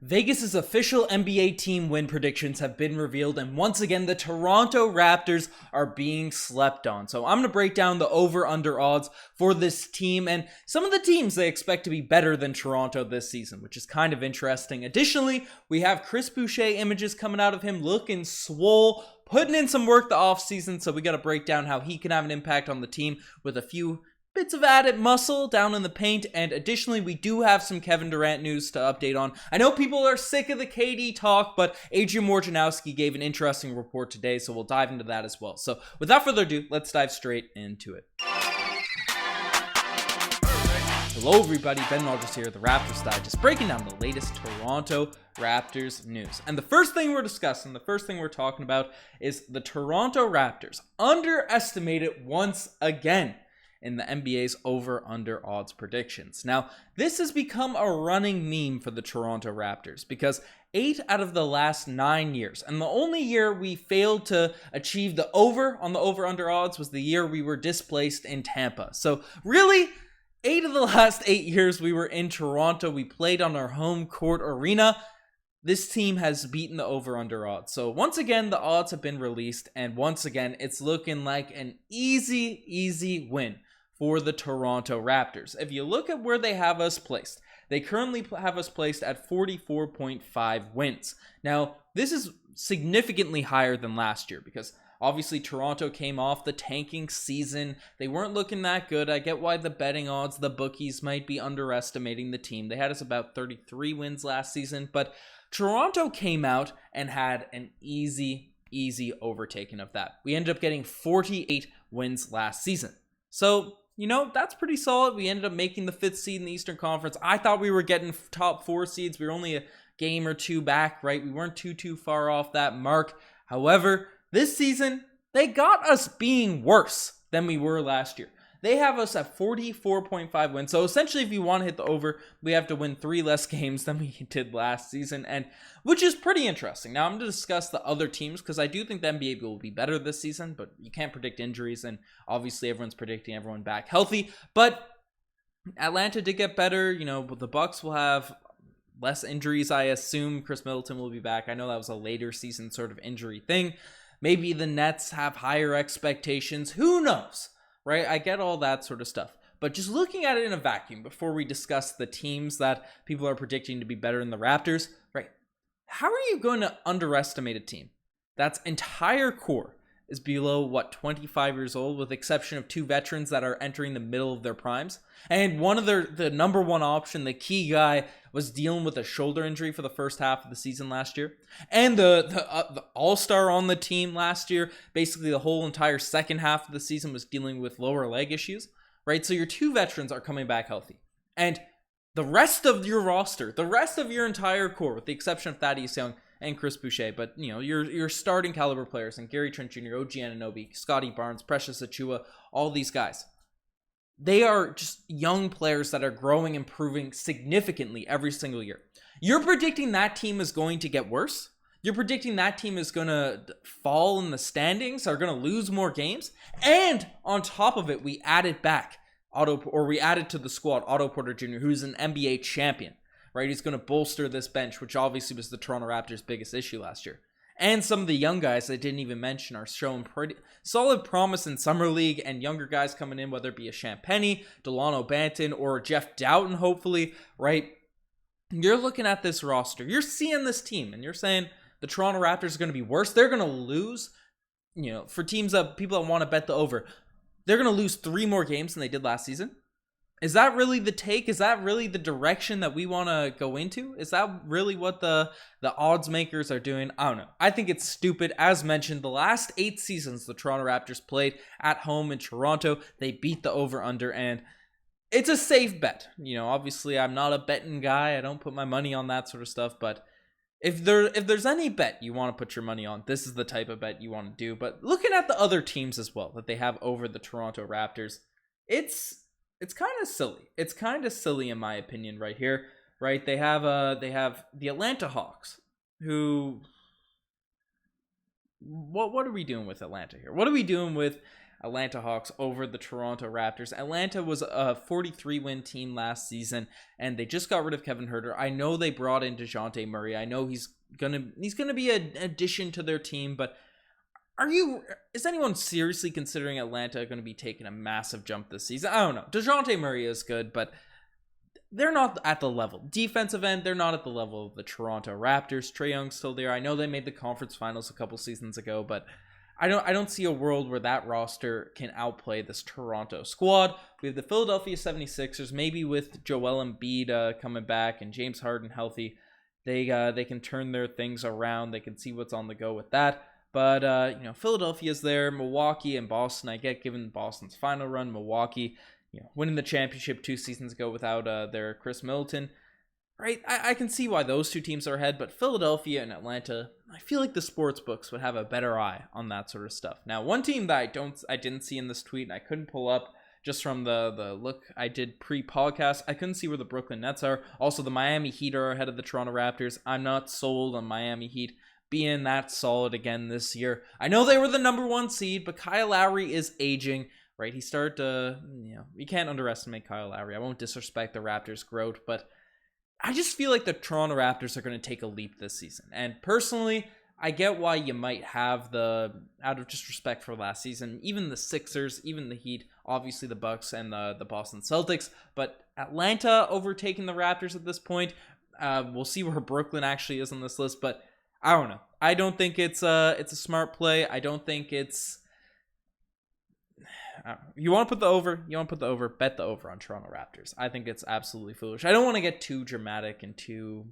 Vegas's official NBA team win predictions have been revealed, and once again, the Toronto Raptors are being slept on. So I'm going to break down the over-under odds for this team and some of the teams they expect to be better than Toronto this season, which is kind of interesting. Additionally, we have Chris Boucher images coming out of him looking swole, putting in some work the offseason, so we got to break down how he can have an impact on the team with a few bits of added muscle down in the paint. And additionally, we do have some Kevin Durant news to update on. I know people are sick of the KD talk, but Adrian Wojnarowski gave an interesting report today, so we'll dive into that as well. So without further ado, let's dive straight into it. Hello everybody, Ben Rogers here, the Raptors Digest, breaking down the latest Toronto Raptors news. And the first thing we're discussing, the first thing we're talking about is the Toronto Raptors underestimated once again in the NBA's over-under odds predictions. Now, this has become a running meme for the Toronto Raptors because 8 out of the last 9 years, and the only year we failed to achieve the over on the over-under odds was the year we were displaced in Tampa. So really, 8 of the last 8 years we were in Toronto, we played on our home court arena. This team has beaten the over-under odds. So once again, the odds have been released, and once again, it's looking like an easy win for the Toronto Raptors. If you look at where they have us placed, they currently have us placed at 44.5 wins. Now, this is significantly higher than last year because obviously Toronto came off the tanking season. They weren't looking that good. I get why the betting odds, the bookies might be underestimating the team. They had us about 33 wins last season, but Toronto came out and had an easy overtaking of that. We ended up getting 48 wins last season. So, you know, that's pretty solid. We ended up making the 5th seed in the Eastern Conference. I thought we were getting top 4 seeds. We were only a game or two back, right? We weren't too far off that mark. However, this season, they got us being worse than we were last year. They have us at 44.5 wins. So essentially, if you want to hit the over, we have to win 3 less games than we did last season, and which is pretty interesting. Now, I'm going to discuss the other teams because I do think the NBA will be better this season, but you can't predict injuries, and obviously everyone's predicting everyone back healthy. But Atlanta did get better. You know, the Bucks will have less injuries, I assume. Chris Middleton will be back. I know that was a later season sort of injury thing. Maybe the Nets have higher expectations. Who knows? Right? I get all that sort of stuff. But just looking at it in a vacuum before we discuss the teams that people are predicting to be better than the Raptors, right? How are you going to underestimate a team that's entire core is below, 25 years old, with the exception of 2 veterans that are entering the middle of their primes? And one of the number one option, the key guy, was dealing with a shoulder injury for the first half of the season last year. And the all-star on the team last year, basically the whole entire second half of the season, was dealing with lower leg issues, right? So your 2 veterans are coming back healthy. And the rest of your roster, the rest of your entire core, with the exception of Thaddeus Young and Chris Boucher, but you know, your starting caliber players, and Gary Trent Jr., OG Anunoby, Scotty Barnes, Precious Achiuwa, all these guys, they are just young players that are growing, improving significantly every single year. You're predicting that team is going to get worse? You're predicting that team is going to fall in the standings, are going to lose more games? And on top of it, we added back we added to the squad Otto Porter Jr., who's an NBA champion, right? He's going to bolster this bench, which obviously was the Toronto Raptors' biggest issue last year. And some of the young guys I didn't even mention are showing pretty solid promise in Summer League, and younger guys coming in, whether it be a Champagnie, Delano Banton, or Jeff Doughton, hopefully, right? You're looking at this roster. You're seeing this team, and you're saying the Toronto Raptors are going to be worse. They're going to lose, you know, for teams that people that want to bet the over, they're going to lose 3 more games than they did last season. Is that really the take? Is that really the direction that we want to go into? Is that really what the odds makers are doing? I don't know. I think it's stupid. As mentioned, the last 8 seasons the Toronto Raptors played at home in Toronto, they beat the over-under, and it's a safe bet. You know, obviously I'm not a betting guy. I don't put my money on that sort of stuff, but if there's any bet you want to put your money on, this is the type of bet you want to do. But looking at the other teams as well that they have over the Toronto Raptors, it's kind of silly. It's kind of silly in my opinion right here, right? They have the Atlanta Hawks, who what are we doing with Atlanta here? What are we doing with Atlanta Hawks over the Toronto Raptors. Atlanta was a 43-win team last season, and they just got rid of Kevin Huerter. I know they brought in DeJounte Murray. I know he's gonna be an addition to their team, but is anyone seriously considering Atlanta going to be taking a massive jump this season? I don't know. DeJounte Murray is good, but they're not at the level. Defensive end, they're not at the level of the Toronto Raptors. Trae Young's still there. I know they made the conference finals a couple seasons ago, but I don't see a world where that roster can outplay this Toronto squad. We have the Philadelphia 76ers, maybe with Joel Embiid coming back and James Harden healthy. They can turn their things around. They can see what's on the go with that. But, Philadelphia's there, Milwaukee and Boston. I get, given Boston's final run, Milwaukee, winning the championship 2 seasons ago without their Chris Middleton, right? I can see why those 2 teams are ahead, but Philadelphia and Atlanta, I feel like the sports books would have a better eye on that sort of stuff. Now, one team that I didn't see in this tweet, and I couldn't pull up just from the look I did pre-podcast, I couldn't see where the Brooklyn Nets are. Also, the Miami Heat are ahead of the Toronto Raptors. I'm not sold on Miami Heat being that solid again this year. I know they were the number 1 seed, but Kyle Lowry is aging, right? He started to, you can't underestimate Kyle Lowry. I won't disrespect the Raptors' growth, but I just feel like the Toronto Raptors are going to take a leap this season. And personally, I get why you might have out of just respect for last season, even the Sixers, even the Heat, obviously the Bucks and the Boston Celtics, but Atlanta overtaking the Raptors at this point. We'll see where Brooklyn actually is on this list, but I don't know. I don't think it's a smart play. I don't think it's... You want to put the over? You want to put the over? Bet the over on Toronto Raptors. I think it's absolutely foolish. I don't want to get too dramatic and too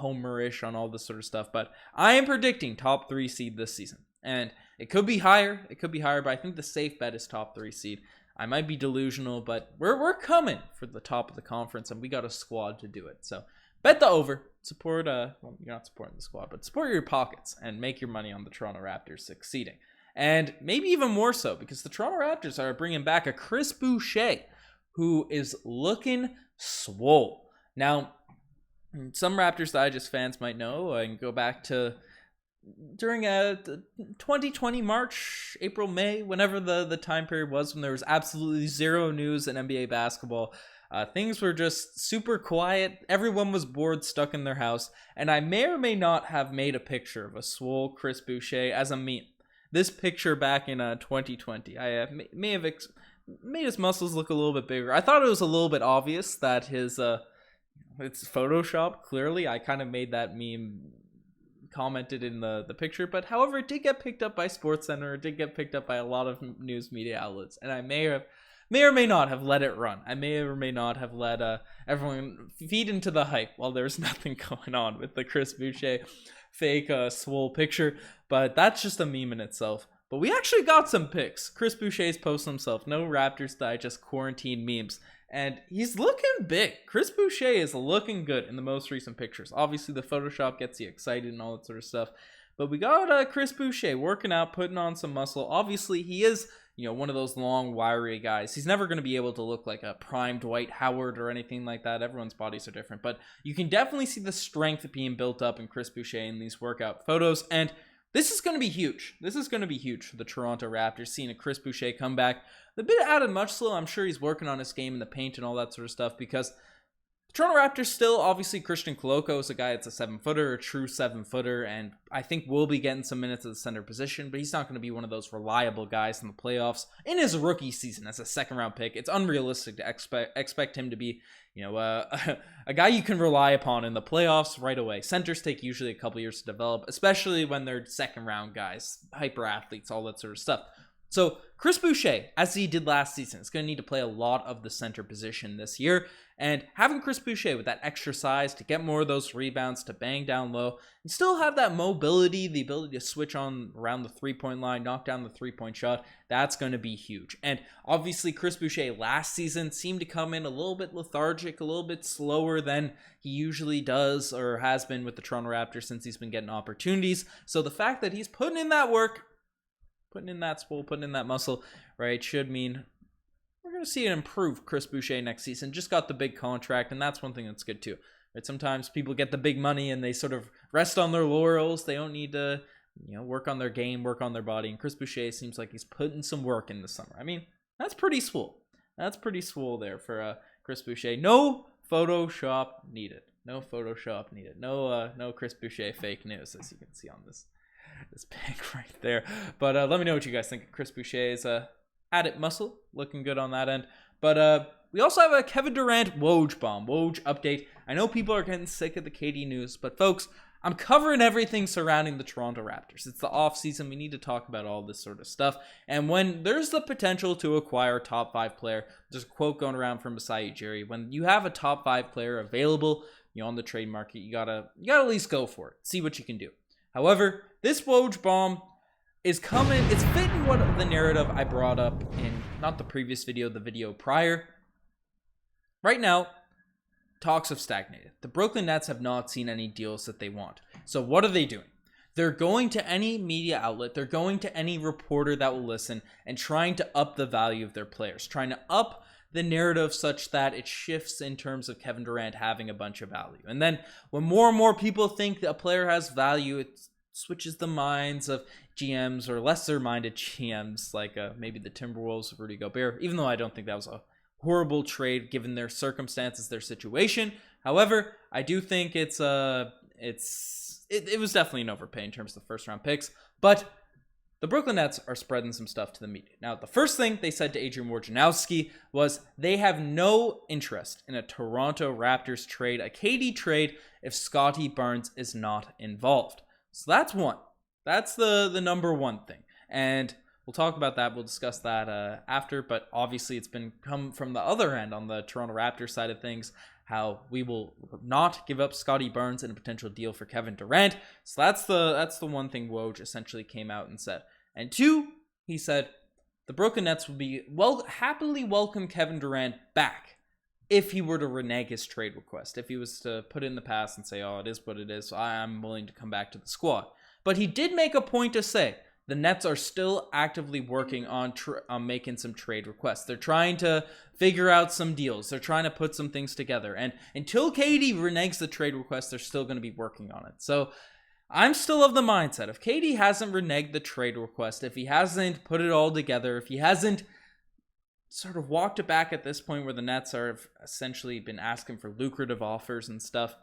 homerish on all this sort of stuff, but I am predicting top 3 seed this season. And it could be higher. It could be higher, but I think the safe bet is top 3 seed. I might be delusional, but we're coming for the top of the conference, and we got a squad to do it. So bet the over. Support, you're not supporting the squad, but support your pockets and make your money on the Toronto Raptors succeeding. And maybe even more so, because the Toronto Raptors are bringing back a Chris Boucher, who is looking swole. Now, some Raptors Digest fans might know, and go back to during 2020 March, April, May, whenever the time period was when there was absolutely zero news in NBA basketball. Things were just super quiet. Everyone was bored, stuck in their house. And I may or may not have made a picture of a swole Chris Boucher as a meme. This picture back in 2020, I may have made his muscles look a little bit bigger. I thought it was a little bit obvious that it's Photoshop, clearly. I kind of made that meme commented in the picture. But however, it did get picked up by SportsCenter. It did get picked up by a lot of news media outlets. And I may or may not have let it run. I may or may not have let everyone feed into the hype while there's nothing going on with the Chris Boucher fake swole picture. But that's just a meme in itself. But we actually got some pics. Chris Boucher's posting himself. No Raptors Digest quarantine memes. And he's looking big. Chris Boucher is looking good in the most recent pictures. Obviously, the Photoshop gets you excited and all that sort of stuff. But we got Chris Boucher working out, putting on some muscle. Obviously, he is, one of those long, wiry guys. He's never going to be able to look like a prime Dwight Howard or anything like that. Everyone's bodies are different. But you can definitely see the strength being built up in Chris Boucher in these workout photos. And this is going to be huge. This is going to be huge for the Toronto Raptors, seeing a Chris Boucher come back. A bit out of much slow. I'm sure he's working on his game in the paint and all that sort of stuff, because the Toronto Raptors still, obviously, Christian Koloko is a guy that's a 7-footer, a true 7-footer, and I think will be getting some minutes at the center position, but he's not going to be one of those reliable guys in the playoffs. In his rookie season as a second-round pick, it's unrealistic to expect him to be, a guy you can rely upon in the playoffs right away. Centers take usually a couple years to develop, especially when they're second-round guys, hyper athletes, all that sort of stuff. So Chris Boucher, as he did last season, is going to need to play a lot of the center position this year. And having Chris Boucher with that extra size to get more of those rebounds, to bang down low, and still have that mobility, the ability to switch on around the three-point line, knock down the three-point shot, that's going to be huge. And obviously Chris Boucher last season seemed to come in a little bit lethargic, a little bit slower than he usually does or has been with the Toronto Raptors since he's been getting opportunities. So the fact that he's putting in that work, putting in that swole, putting in that muscle, right, should mean we're going to see an improved Chris Boucher next season. Just got the big contract, and that's one thing that's good too. Right? Sometimes people get the big money and they sort of rest on their laurels. They don't need to work on their game, work on their body. And Chris Boucher seems like he's putting some work in the summer. I mean, that's pretty swole. That's pretty swole there for Chris Boucher. No Photoshop needed. No Photoshop needed. No Chris Boucher fake news, as you can see on this pic right there. But let me know what you guys think of Chris Boucher's added muscle. Looking good on that end. But we also have a Kevin Durant Woj bomb. Woj update. I know people are getting sick of the KD news, but folks, I'm covering everything surrounding the Toronto Raptors. It's the off season. We need to talk about all this sort of stuff. And when there's the potential to acquire a top 5 player, there's a quote going around from Masai Ujiri. When you have a top 5 player available, on the trade market, you gotta at least go for it. See what you can do. However, this Woj bomb is coming. It's fitting what the narrative I brought up in not the previous video, the video prior. Right now, talks have stagnated. The Brooklyn Nets have not seen any deals that they want. So what are they doing? They're going to any media outlet. They're going to any reporter that will listen and trying to up the value of their players, trying to up the narrative such that it shifts in terms of Kevin Durant having a bunch of value. And then when more and more people think that a player has value, it switches the minds of GMs or lesser-minded GMs like maybe the Timberwolves of Rudy Gobert, even though I don't think that was a horrible trade given their circumstances, their situation. However, I do think it was definitely an overpay in terms of the first-round picks. But the Brooklyn Nets are spreading some stuff to the media. Now, the first thing they said to Adrian Wojnarowski was they have no interest in a Toronto Raptors trade, a KD trade, if Scottie Barnes is not involved. So that's one. That's the number one thing. And we'll talk about that. We'll discuss that after. But obviously, it's been come from the other end on the Toronto Raptors side of things, how we will not give up Scottie Barnes in a potential deal for Kevin Durant. So that's the one thing Woj essentially came out and said. And two, he said the Brooklyn Nets would be happily welcome Kevin Durant back if he were to renege his trade request. If he was to put it in the past and say, oh, it is what it is, so I'm willing to come back to the squad. But he did make a point to say the Nets are still actively working on making some trade requests. They're trying to figure out some deals. They're trying to put some things together. And until KD reneges the trade request, they're still going to be working on it. So I'm still of the mindset, if KD hasn't reneged the trade request, if he hasn't put it all together, if he hasn't sort of walked it back at this point where the Nets have essentially been asking for lucrative offers and stuff,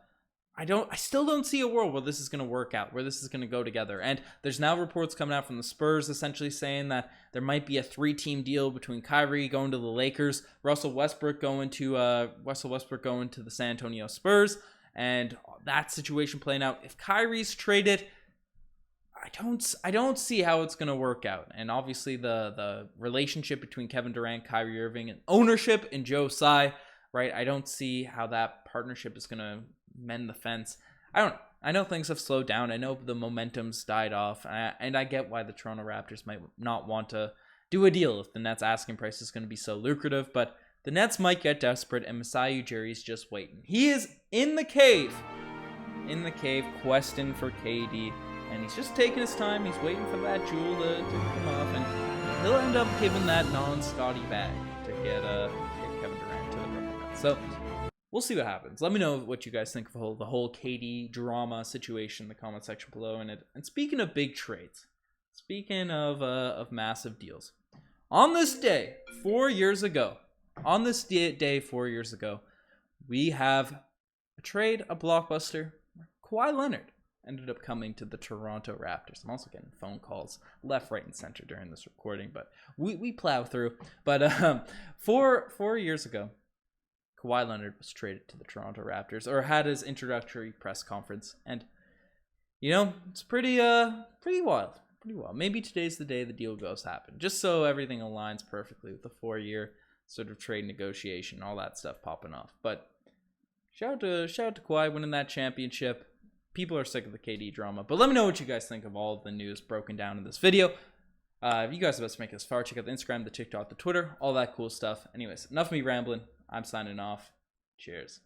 I still don't see a world where this is going to work out, where this is going to go together. And there's now reports coming out from the Spurs essentially saying that there might be a 3-team deal between Kyrie going to the Lakers, Russell Westbrook going to the San Antonio Spurs, and that situation playing out. If Kyrie's traded, I don't see how it's going to work out. And obviously the relationship between Kevin Durant, Kyrie Irving, and ownership and Joe Tsai, right? I don't see how that partnership is going to mend the fence. I know things have slowed down. I know the momentum's died off, and I get why the Toronto Raptors might not want to do a deal if the Nets asking price is going to be so lucrative, but the Nets might get desperate, and Masai Ujiri's just waiting. He is in the cave, questing for KD, and he's just taking his time. He's waiting for that jewel to come off, and he'll end up giving that non-Scotty bag to get Kevin Durant to the Brooklyn Nets. So we'll see what happens. Let me know what you guys think of the whole KD drama situation in the comment section below. And speaking of big trades, speaking of massive deals, on this day 4 years ago, we have a trade, a blockbuster. Kawhi Leonard ended up coming to the Toronto Raptors. I'm also getting phone calls left, right, and center during this recording, but we plow through. But 4 years ago, Kawhi Leonard was traded to the Toronto Raptors, or had his introductory press conference, and it's pretty wild. Maybe today's the day the deal goes happen, just so everything aligns perfectly with the 4-year sort of trade negotiation, all that stuff popping off. But shout out to Kawhi winning that championship. People are sick of the KD drama, but let me know what you guys think of all of the news broken down in this video. If you guys are about to make it this far, check out the Instagram, the TikTok, the Twitter, all that cool stuff. Anyways, enough of me rambling. I'm signing off. Cheers.